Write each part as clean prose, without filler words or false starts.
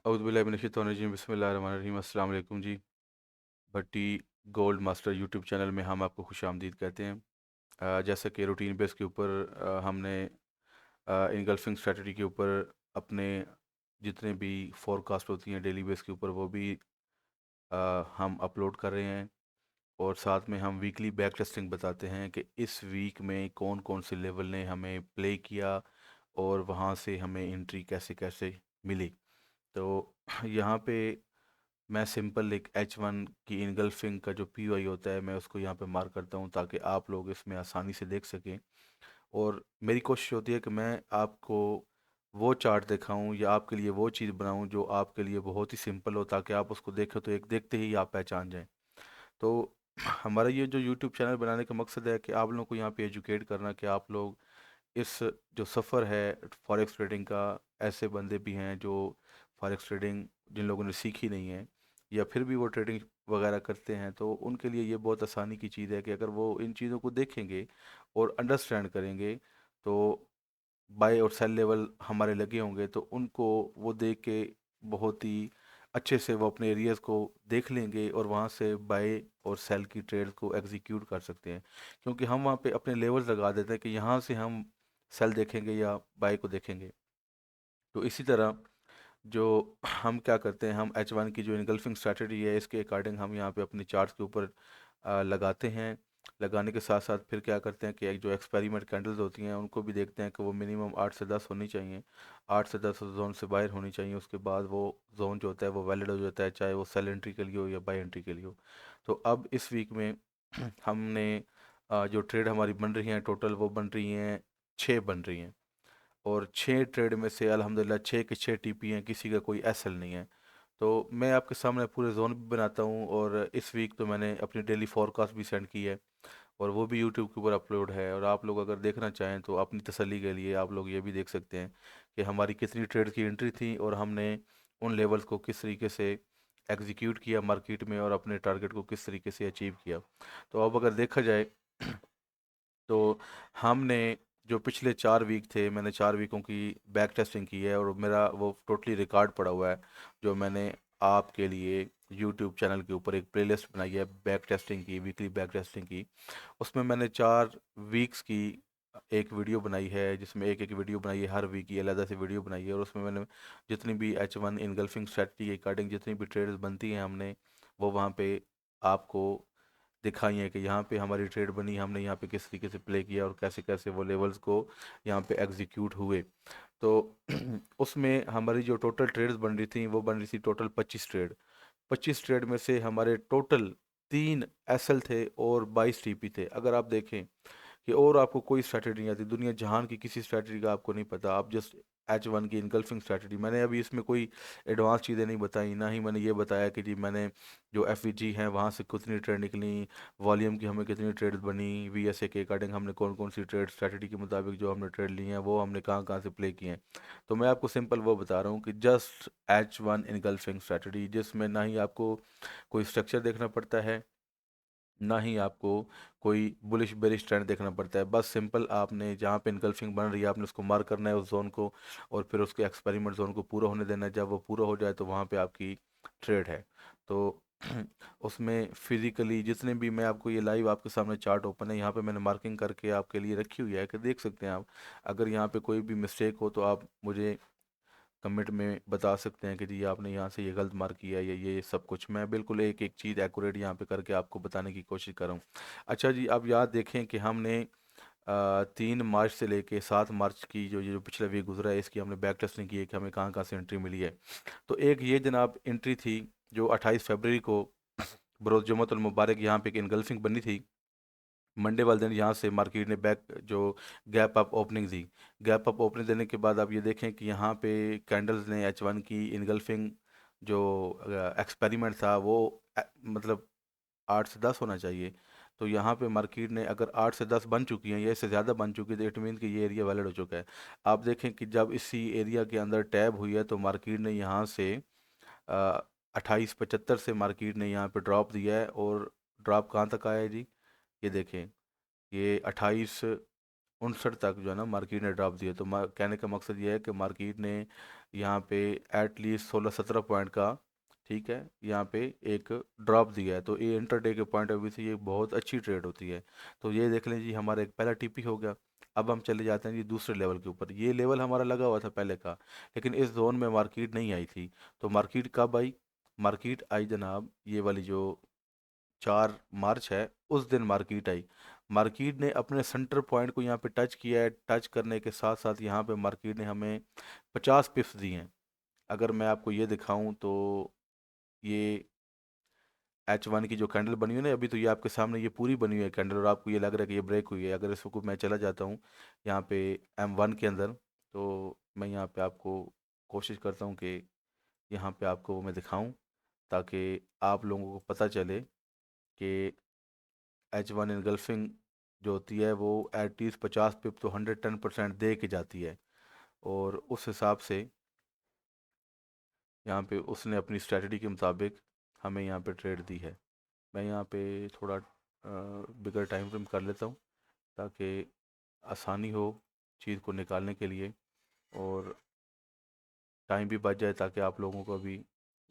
औज़ुबिल्लाहिमिनश्शैतानिर्रजीम बिस्मिल्लाहिर्रहमानिर्रहीम अस्सलाम वालेकुम जी। भट्टी गोल्ड मास्टर यूट्यूब चैनल में हम आपको खुशामदीद कहते हैं। जैसा कि रूटीन बेस के ऊपर हमने इनगल्फिंग स्ट्रेटजी के ऊपर अपने जितने भी फोरकास्ट होती हैं डेली बेस के ऊपर वो भी हम अपलोड कर रहे हैं। और साथ में हम वीकली बैक टेस्टिंग बताते हैं कि इस वीक में कौन कौन से लेवल ने हमें प्ले किया और वहाँ से हमें एंट्री कैसे कैसे मिली। तो यहाँ पे मैं सिंपल एक H1 की इनगल्फिंग का जो POI होता है मैं उसको यहाँ पे मार्क करता हूँ ताकि आप लोग इसमें आसानी से देख सकें। और मेरी कोशिश होती है कि मैं आपको वो चार्ट दिखाऊं या आपके लिए वो चीज़ बनाऊं जो आपके लिए बहुत ही सिंपल हो ताकि आप उसको देखें तो एक देखते ही आप पहचान जाएं। तो हमारा ये जो यूट्यूब चैनल बनाने का मकसद है कि आप लोगों को यहाँ पे एजुकेट करना कि आप लोग इस जो सफ़र है फॉरेक्स ट्रेडिंग का, ऐसे बंदे भी हैं जो फॉरेक्स ट्रेडिंग जिन लोगों ने सीखी नहीं है या फिर भी वो ट्रेडिंग वगैरह करते हैं तो उनके लिए ये बहुत आसानी की चीज़ है कि अगर वो इन चीज़ों को देखेंगे और अंडरस्टैंड करेंगे तो बाय और सेल लेवल हमारे लगे होंगे तो उनको वो देख के बहुत ही अच्छे से वो अपने एरियाज़ को देख लेंगे और वहाँ से बाय और सेल की ट्रेड को एग्जीक्यूट कर सकते हैं। क्योंकि हम वहाँ पे अपने लेवल्स लगा देते हैं कि यहाँ से हम सेल देखेंगे या बाय को देखेंगे। तो इसी तरह जो हम क्या करते हैं, हम H1 की जो इनगल्फिंग स्ट्रैटेजी है इसके अकॉर्डिंग हम यहाँ पे अपने चार्ट्स के ऊपर लगाते हैं। लगाने के साथ साथ फिर क्या करते हैं कि एक जो एक्सपेरिमेंट कैंडल्स होती हैं उनको भी देखते हैं कि वो मिनिमम 8 से 10 होनी चाहिए। 8 से 10 जोन से बाहर होनी चाहिए, उसके बाद वो जोन जो होता है वो वैलिड हो जाता है, चाहे वो सेल एंट्री के लिए हो या बाय एंट्री के लिए हो। तो अब इस वीक में हमने जो ट्रेड हमारी बन रही हैं टोटल वो बन रही हैं 6 बन रही हैं। और 6 ट्रेड में से अल्हम्दुलिल्लाह 6 के 6 TP हैं, किसी का कोई SL नहीं है। तो मैं आपके सामने पूरे जोन भी बनाता हूँ और इस वीक तो मैंने अपनी डेली फोरकास्ट भी सेंड की है और वो भी यूट्यूब के ऊपर अपलोड है। और आप लोग अगर देखना चाहें तो अपनी तसल्ली के लिए आप लोग ये भी देख सकते हैं कि हमारी कितनी ट्रेड की एंट्री थी और हमने उन लेवल्स को किस तरीके से एग्जीक्यूट किया मार्केट में और अपने टारगेट को किस तरीके से अचीव किया। तो अब अगर देखा जाए तो हमने जो पिछले 4 वीक थे मैंने 4 वीकों की बैक टेस्टिंग की है और मेरा वो टोटली रिकॉर्ड पड़ा हुआ है जो मैंने आपके लिए यूट्यूब चैनल के ऊपर एक प्लेलिस्ट बनाई है बैक टेस्टिंग की, वीकली बैक टेस्टिंग की। उसमें मैंने 4 वीक्स की एक वीडियो बनाई है जिसमें एक एक वीडियो बनाई है, हर वीक की अलग से वीडियो बनाई है और उसमें मैंने जितनी भी H1 इनगल्फिंग स्ट्रेटजी के अकॉर्डिंग जितनी भी ट्रेड्स बनती हैं हमने वो वहाँ पे आपको दिखाई है कि यहाँ पे हमारी ट्रेड बनी, हमने यहाँ पे किस तरीके से प्ले किया और कैसे कैसे वो लेवल्स को यहाँ पे एग्जीक्यूट हुए। तो उसमें हमारी जो टोटल ट्रेड्स बन रही थी वो बन रही थी टोटल 25 ट्रेड। 25 ट्रेड में से हमारे टोटल 3 SL थे और 22 TP थे। अगर आप देखें कि और आपको कोई स्ट्रैटेजी नहीं आती, दुनिया जहान की किसी स्ट्रैटेजी का आपको नहीं पता, आप जस्ट H1 की इनगल्फिंग स्ट्रैटेजी, मैंने अभी इसमें कोई एडवांस चीज़ें नहीं बताई, ना ही मैंने ये बताया कि जी मैंने जो FVG हैं वहाँ से कितनी ट्रेड निकली, वॉल्यूम की हमें कितनी ट्रेड बनी, VSA के अकॉर्डिंग हमने कौन कौन सी ट्रेड स्ट्रैटेजी के मुताबिक जो हमने ट्रेड ली हैं वो हमने कहाँ कहाँ से प्ले किए हैं। तो मैं आपको सिंपल वो बता रहा हूँ कि जस्ट H1 इनगल्फिंग स्ट्रैटेजी जिसमें ना ही आपको कोई स्ट्रक्चर देखना पड़ता है, ना ही आपको कोई बुलिश बेरिश ट्रेंड देखना पड़ता है। बस सिंपल आपने जहाँ पे इनगल्फिंग बन रही है आपने उसको मार्क करना है उस जोन को और फिर उसके एक्सपेरिमेंट जोन को पूरा होने देना है। जब वो पूरा हो जाए तो वहाँ पे आपकी ट्रेड है। तो उसमें फिजिकली जितने भी, मैं आपको ये लाइव आपके सामने चार्ट ओपन है, यहाँ पे मैंने मार्किंग करके आपके लिए रखी हुई है कि देख सकते हैं आप। अगर यहाँ पे कोई भी मिस्टेक हो तो आप मुझे कमेंट में बता सकते हैं कि जी आपने यहाँ से ये गलत मार्क किया है या ये सब कुछ। मैं बिल्कुल एक एक चीज़ एक्यूरेट यहाँ पे करके आपको बताने की कोशिश कर रहा हूँ। अच्छा जी, अब याद देखें कि हमने 3 मार्च से लेके 7 मार्च की जो ये जो पिछला वीक गुजरा है इसकी हमने बैक टेस्टिंग की है कि हमें कहाँ कहाँ से एंट्री मिली है। तो एक ये जनाब एंट्री थी जो 28 फरवरी को बरोज़ जुम्मतुल मुबारक यहाँ पे एक इनगल्फिंग बनी थी। मंडे वाले दिन यहाँ से मार्केट ने बैक जो गैप अप ओपनिंग दी। गैप अप ओपनिंग देने के बाद आप ये देखें कि यहाँ पे कैंडल्स ने H1 की इनगल्फिंग जो एक्सपेरिमेंट था वो मतलब 8 से 10 होना चाहिए। तो यहाँ पे मार्केट ने अगर 8 से 10 बन चुकी हैं या इससे ज़्यादा बन चुकी है तो इट मीन कि ये एरिया वैलिड हो चुका है। आप देखें कि जब इसी एरिया के अंदर टैब हुई है तो मार्केट ने यहाँ से 2875 से मार्केट ने यहाँ पे ड्रॉप दिया है और ड्रॉप कहाँ तक आया है जी, ये देखें, ये 2859 तक जो है ना मार्केट ने ड्रॉप दिया। तो कहने का मकसद ये है कि मार्केट ने यहाँ पे एटलीस्ट 16-17 पॉइंट का, ठीक है, यहाँ पे एक ड्रॉप दिया है। तो ये इंटरडे के पॉइंट ऑफ व्यू से ये बहुत अच्छी ट्रेड होती है। तो ये देख लें जी, हमारा एक पहला टीपी हो गया। अब हम चले जाते हैं जी दूसरे लेवल के ऊपर। ये लेवल हमारा लगा हुआ था पहले का, लेकिन इस जोन में मार्केट नहीं आई थी। तो मार्केट कब आई? मार्केट आई जनाब, ये वाली जो 4 मार्च है, उस दिन मार्केट आई। मार्केट ने अपने सेंटर पॉइंट को यहाँ पे टच किया है। टच करने के साथ साथ यहाँ पे मार्केट ने हमें 50 पिप्स दिए हैं। अगर मैं आपको ये दिखाऊं तो ये H1 की जो कैंडल बनी हुई है ना अभी, तो ये आपके सामने ये पूरी बनी हुई है कैंडल, और आपको ये लग रहा है कि ये ब्रेक हुई है। अगर इसको मैं चला जाता हूँ यहाँ पे M1 के अंदर, तो मैं यहाँ पे आपको कोशिश करता हूँ कि यहाँ पे आपको वो मैं दिखाऊं, ताकि आप लोगों को पता चले कि H1 इनगल्फिंग जो होती है वो एटलीस्ट 50 पिप तो 110% दे के जाती है। और उस हिसाब से यहाँ पे उसने अपनी स्ट्रेटजी के मुताबिक हमें यहाँ पे ट्रेड दी है। मैं यहाँ पे थोड़ा बिगर टाइम फ्रेम कर लेता हूँ, ताकि आसानी हो चीज़ को निकालने के लिए, और टाइम भी बच जाए, ताकि आप लोगों को भी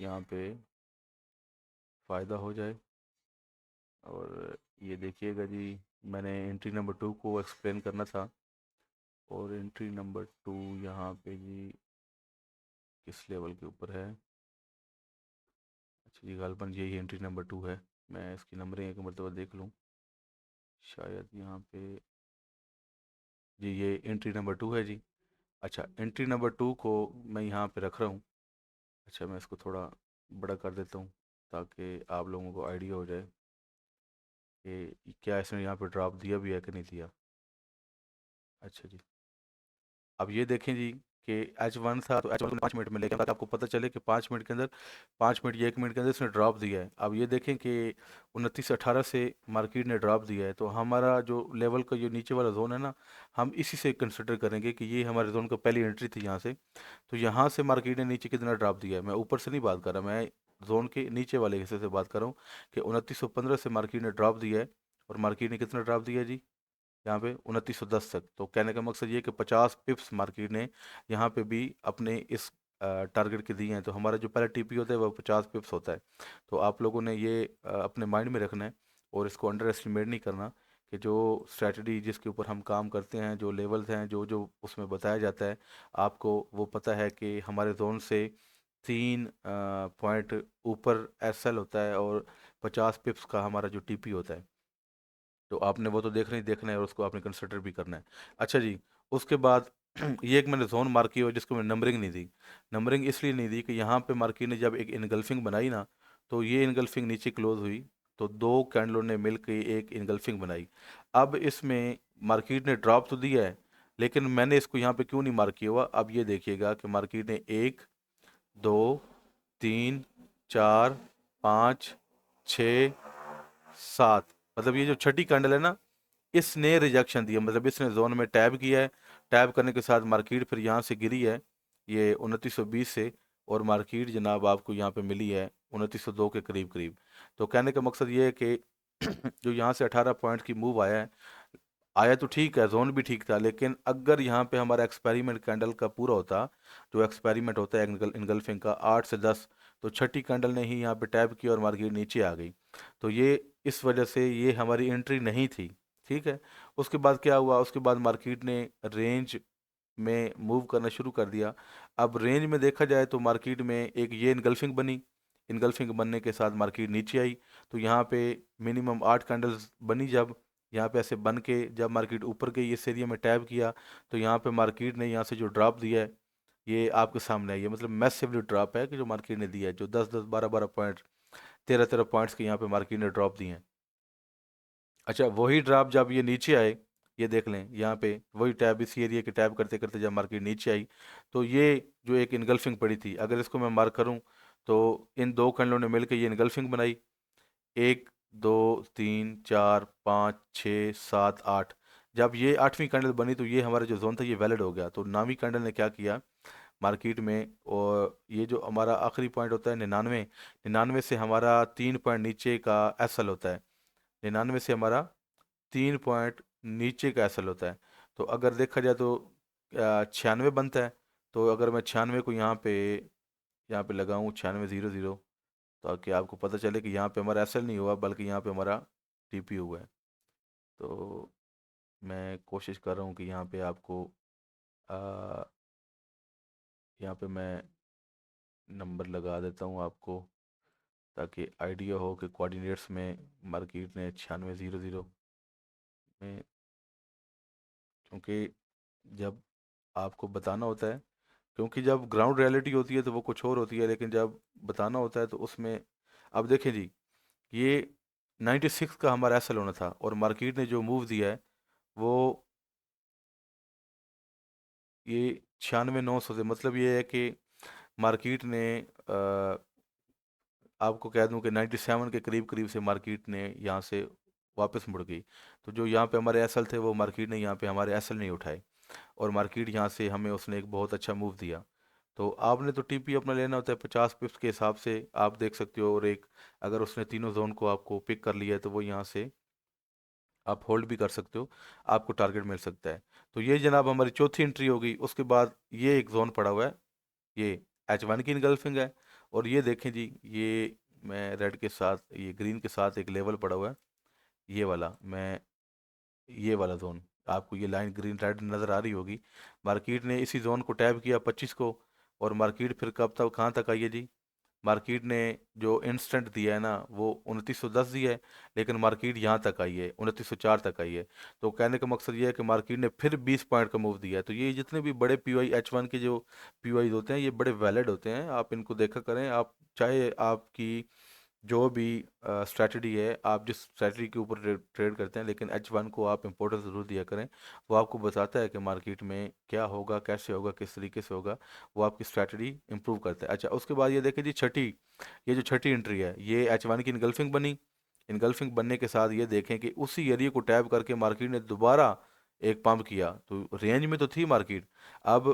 यहाँ पे फ़ायदा हो जाए। और ये देखिएगा जी, मैंने एंट्री नंबर 2 को एक्सप्लेन करना था, और एंट्री नंबर 2 यहाँ पे जी किस लेवल के ऊपर है? अच्छा जी, गालबन यही एंट्री नंबर 2 है। मैं इसकी नंबरिंग एक मरतबा देख लूँ, शायद यहाँ पे जी ये एंट्री नंबर 2 है जी। अच्छा, एंट्री नंबर 2 को मैं यहाँ पे रख रहा हूँ। अच्छा, मैं इसको थोड़ा बड़ा कर देता हूँ, ताकि आप लोगों को आइडिया हो जाए कि क्या इसने यहाँ पे ड्रॉप दिया भी है कि नहीं दिया। अच्छा जी, अब ये देखें जी कि H1 था, तो H1 को 5 मिनट में, लेकिन ताकि आपको पता चले कि 5 मिनट के अंदर, 5 मिनट या 1 मिनट के अंदर इसने ड्रॉप दिया है। अब ये देखें कि 29-18 से मार्केट ने ड्रॉप दिया है, तो हमारा जो लेवल का जो नीचे वाला जोन है ना, हम इसी से कंसिडर करेंगे कि ये हमारे जोन का पहली एंट्री थी यहाँ से। तो यहाँ से मार्केट ने नीचे कितना ड्रॉप दिया है, मैं ऊपर से नहीं बात कर रहा, मैं जोन के नीचे वाले हिस्से से बात कर रहा हूँ कि 2915 से मार्केट ने ड्रॉप दिया है। और मार्केट ने कितना ड्रॉप दिया है जी यहाँ पे? 2910 तक। तो कहने का मकसद ये कि 50 पिप्स मार्केट ने यहाँ पे भी अपने इस टारगेट के दिए हैं। तो हमारा जो पहला टीपी होता है वो 50 पिप्स होता है। तो आप लोगों ने ये अपने माइंड में रखना है, और इसको अंडर एस्टिमेट नहीं करना, कि जो स्ट्रैटेजी जिसके ऊपर हम काम करते हैं, जो लेवल्स हैं, जो जो उसमें बताया जाता है, आपको वो पता है कि हमारे जोन से 3 पॉइंट ऊपर एसएल होता है, और 50 पिप्स का हमारा जो टीपी होता है। तो आपने वो तो देखना ही देखना है, और उसको आपने कंसिडर भी करना है। अच्छा जी, उसके बाद ये एक मैंने जोन मार्क किया हुआ, जिसको मैंने नंबरिंग नहीं दी। नंबरिंग इसलिए नहीं दी कि यहाँ पे मार्केट ने जब एक इनगल्फिंग बनाई ना, तो ये इनगल्फिंग नीचे क्लोज हुई, तो दो कैंडलों ने मिल के एक इनगल्फिंग बनाई। अब इसमें मार्केट ने ड्रॉप तो दिया है, लेकिन मैंने इसको यहाँ पे क्यों नहीं मार्क किया हुआ, अब ये देखिएगा कि मार्केट ने 1, 2, 3, 4, 5, 6, 7, मतलब ये जो छठी कैंडल है ना, इसने रिजेक्शन दिया, मतलब इसने जोन में टैब किया है। टैब करने के साथ मार्केट फिर यहाँ से गिरी है, ये 2920 से, और मार्केट जनाब आपको यहाँ पे मिली है 2902 के करीब करीब। तो कहने का मकसद ये है कि जो यहाँ से 18 पॉइंट की मूव आया है, आया तो ठीक है, जोन भी ठीक था, लेकिन अगर यहाँ पे हमारा एक्सपेरिमेंट कैंडल का पूरा होता, जो एक्सपेरिमेंट होता है इनगल्फिंग का 8 से 10, तो छठी कैंडल ने ही यहाँ पे टैप किया और मार्केट नीचे आ गई। तो ये इस वजह से ये हमारी एंट्री नहीं थी। ठीक है, उसके बाद क्या हुआ? उसके बाद मार्केट ने रेंज में मूव करना शुरू कर दिया। अब रेंज में देखा जाए तो मार्केट में एक ये इनगल्फिंग बनी, इनगल्फिंग बनने के साथ मार्केट नीचे आई। तो यहाँ पे मिनिमम 8 कैंडल्स बनी, जब यहाँ पे ऐसे बन के जब मार्केट ऊपर गई, इस एरिया में टैब किया, तो यहाँ पे मार्केट ने यहाँ से जो ड्रॉप दिया है, ये आपके सामने है। ये मतलब मैसिवली ड्रॉप है कि जो मार्केट ने दिया है, जो 10-10, 12-12 पॉइंट, 13-13 पॉइंट्स के यहाँ पे मार्केट ने ड्रॉप दिए हैं। अच्छा, वही ड्रॉप जब ये नीचे आए, ये देख लें यहाँ पे वही टैब, इसी एरिया के टैब करते करते जब मार्केट नीचे आई, तो ये जो एक इनगल्फिंग पड़ी थी, अगर इसको मैं मार्क करूँ, तो इन दो कैंडलों ने मिलकर ये इनगल्फिंग बनाई। 1, 2, 3, 4, 5, 6, 7, 8। जब ये 8वीं कैंडल बनी, तो ये हमारा जो जोन था ये वैलिड हो गया। तो 9वीं कैंडल ने क्या किया मार्केट में, और ये जो हमारा आखिरी पॉइंट होता है 99, 99 से हमारा 3 पॉइंट नीचे का एसएल होता है। 99 से हमारा 3 पॉइंट नीचे का एसएल होता है। तो अगर देखा जाए तो 96 बनता है, तो अगर मैं 96 को यहाँ पे लगाऊँ 9600, ताकि आपको पता चले कि यहाँ पे हमारा एसएल नहीं हुआ बल्कि यहाँ पे हमारा टीपी हुआ है। तो मैं कोशिश कर रहा हूँ कि यहाँ पे आपको आ, यहाँ पे मैं नंबर लगा देता हूँ आपको, ताकि आइडिया हो कि कोऑर्डिनेट्स में मार्केट ने 9600 में, क्योंकि जब आपको बताना होता है, क्योंकि जब ग्राउंड रियलिटी होती है तो वो कुछ और होती है, लेकिन जब बताना होता है तो उसमें, अब देखें जी, ये 96 का हमारा एसएल होना था और मार्केट ने जो मूव दिया है वो ये 96,900 से, मतलब ये है कि मार्केट ने आपको कह दूं कि 97 के करीब करीब से मार्केट ने यहाँ से वापस मुड़ गई। तो जो यहाँ पे हमारे एसएल थे वो मार्केट ने यहाँ पे हमारे एसएल नहीं उठाए, और मार्केट यहाँ से हमें उसने एक बहुत अच्छा मूव दिया। तो आपने तो टीपी अपना लेना होता है 50 पिप्स के हिसाब से, आप देख सकते हो, और एक अगर उसने तीनों जोन को आपको पिक कर लिया है तो वो यहाँ से आप होल्ड भी कर सकते हो, आपको टारगेट मिल सकता है। तो ये जनाब हमारी चौथी एंट्री हो गई। उसके बाद ये एक जोन पड़ा हुआ है, ये H1 की इनगल्फिंग है। और ये देखें जी, ये मैं रेड के साथ, ये ग्रीन के साथ एक लेवल पड़ा हुआ है, ये वाला, मैं ये वाला जोन, आपको ये लाइन ग्रीन रेड नज़र आ रही होगी। मार्केट ने इसी जोन को टैप किया 25 को, और मार्केट फिर कब तक कहाँ तक आई है जी, मार्केट ने जो इंस्टेंट दिया है ना वो 2910 दिया है, लेकिन मार्केट यहाँ तक आई है, 2904 तक आई है। तो कहने का मकसद ये है कि मार्केट ने फिर 20 पॉइंट का मूव दिया है। तो ये जितने भी बड़े पीवाई H1 के जो पीवाई होते हैं ये बड़े वैलिड होते हैं, आप इनको देखा करें। आप चाहे आपकी जो भी स्ट्रैटेजी है, आप जिस स्ट्रैटेजी के ऊपर ट्रेड करते हैं, लेकिन H1 को आप इंपॉर्टेंस ज़रूर दिया करें। वो आपको बताता है कि मार्केट में क्या होगा, कैसे होगा, किस तरीके से होगा, वो आपकी स्ट्रैटेजी इंप्रूव करता है। अच्छा, उसके बाद ये देखें जी, ये जो छठी एंट्री है ये H1 की इनगल्फिंग बनी। इनगल्फिंग बनने के साथ ये देखें कि उसी एरिया को टैप करके मार्केट ने दोबारा एक पंप किया, तो रेंज में तो थी मार्केट। अब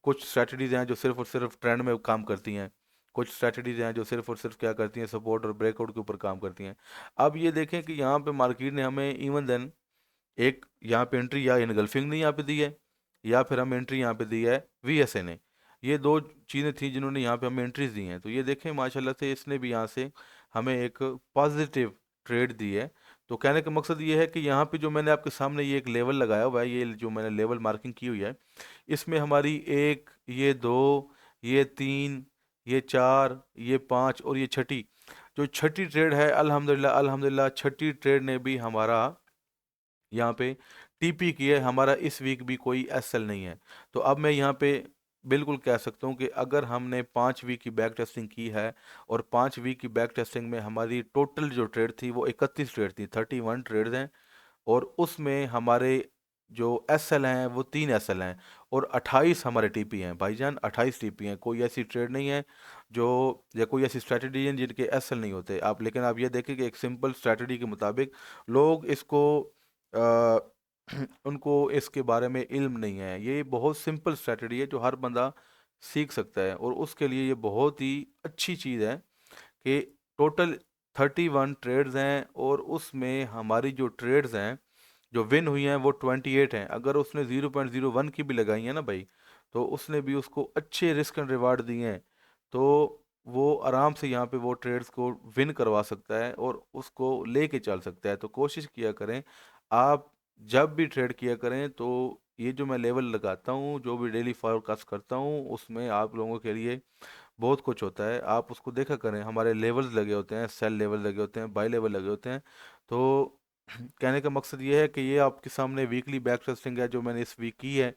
कुछ स्ट्रैटेजीज हैं जो सिर्फ और सिर्फ ट्रेंड में काम करती हैं, कुछ स्ट्रैटेजीज हैं जो सिर्फ और सिर्फ क्या करती हैं, सपोर्ट और ब्रेकआउट के ऊपर काम करती हैं। अब ये देखें कि यहाँ पे मार्केट ने हमें इवन देन एक यहाँ पे एंट्री या इनगल्फिंग ने यहाँ पे दी है, या फिर हमें एंट्री यहाँ पे दी है वीएसए ने। ये दो चीज़ें थी जिन्होंने यहाँ पे हमें एंट्रीज दी हैं। तो ये देखें माशाल्लाह से इसने भी यहाँ से हमें एक पॉजिटिव ट्रेड दी है। तो कहने का मकसद ये है कि यहाँ पे जो मैंने आपके सामने ये एक लेवल लगाया हुआ है, ये जो मैंने लेवल मार्किंग की हुई है, इसमें हमारी एक, ये दो, ये तीन, ये चार, ये पाँच और ये छठी, जो छठी ट्रेड है, अल्हम्दुलिल्लाह अल्हम्दुलिल्लाह छठी ट्रेड ने भी हमारा यहाँ पे टीपी की है। हमारा इस वीक भी कोई एसएल नहीं है। तो अब मैं यहाँ पे बिल्कुल कह सकता हूँ कि अगर हमने 5 वीक की बैक टेस्टिंग की है, और 5 वीक की बैक टेस्टिंग में हमारी टोटल जो ट्रेड थी वो 31 ट्रेड थी, 31 ट्रेड हैं, और उसमें हमारे जो एसएल हैं वो 3 एसएल हैं, और 28 हमारे टीपी हैं भाईजान, 28 टीपी हैं। कोई ऐसी ट्रेड नहीं है जो, या कोई ऐसी स्ट्रैटेजी है जिनके एसएल नहीं होते आप। लेकिन आप ये देखें कि एक सिंपल स्ट्रैटेजी के मुताबिक लोग इसको आ, उनको इसके बारे में इल्म नहीं है। ये बहुत सिंपल स्ट्रैटेजी है जो हर बंदा सीख सकता है, और उसके लिए ये बहुत ही अच्छी चीज़ है कि टोटल 31 ट्रेड्स हैं, और उसमें हमारी जो ट्रेड्स हैं जो विन हुई हैं वो 28 हैं। अगर उसने 0.01 की भी लगाई है ना भाई, तो उसने भी उसको अच्छे रिस्क एंड रिवार्ड दिए हैं। तो वो आराम से यहाँ पे वो ट्रेड्स को विन करवा सकता है और उसको लेके चल सकता है। तो कोशिश किया करें आप, जब भी ट्रेड किया करें, तो ये जो मैं लेवल लगाता हूँ, जो भी डेली फॉरकास्ट करता हूँ, उसमें आप लोगों के लिए बहुत कुछ होता है। आप उसको देखा करें, हमारे लेवल्स लगे होते हैं, सेल लेवल लगे होते हैं, बाई लेवल लगे होते हैं। तो कहने का मकसद ये है कि ये आपके सामने वीकली बैक टेस्टिंग है जो मैंने इस वीक की है।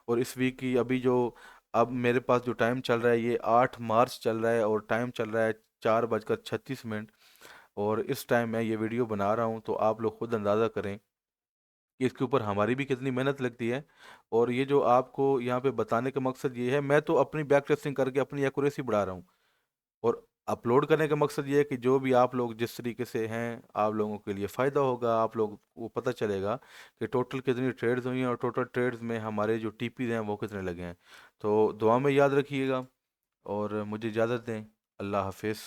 और इस वीक की अभी जो, अब मेरे पास जो टाइम चल रहा है ये 8 मार्च चल रहा है, और टाइम चल रहा है 4:36। और इस टाइम मैं ये वीडियो बना रहा हूँ, तो आप लोग खुद अंदाज़ा करें कि इसके ऊपर हमारी भी कितनी मेहनत लगती है। और ये जो आपको यहाँ पे बताने का मकसद ये है, मैं तो अपनी बैक टेस्टिंग करके अपनी एक्यूरेसी बढ़ा रहा हूँ, और अपलोड करने का मकसद ये है कि जो भी आप लोग जिस तरीके से हैं, आप लोगों के लिए फ़ायदा होगा, आप लोग को पता चलेगा कि टोटल कितनी ट्रेड्स हुई हैं, और टोटल ट्रेड्स में हमारे जो टीपीज हैं वो कितने लगे हैं। तो दुआ में याद रखिएगा, और मुझे इजाज़त दें। अल्लाह हाफिज़।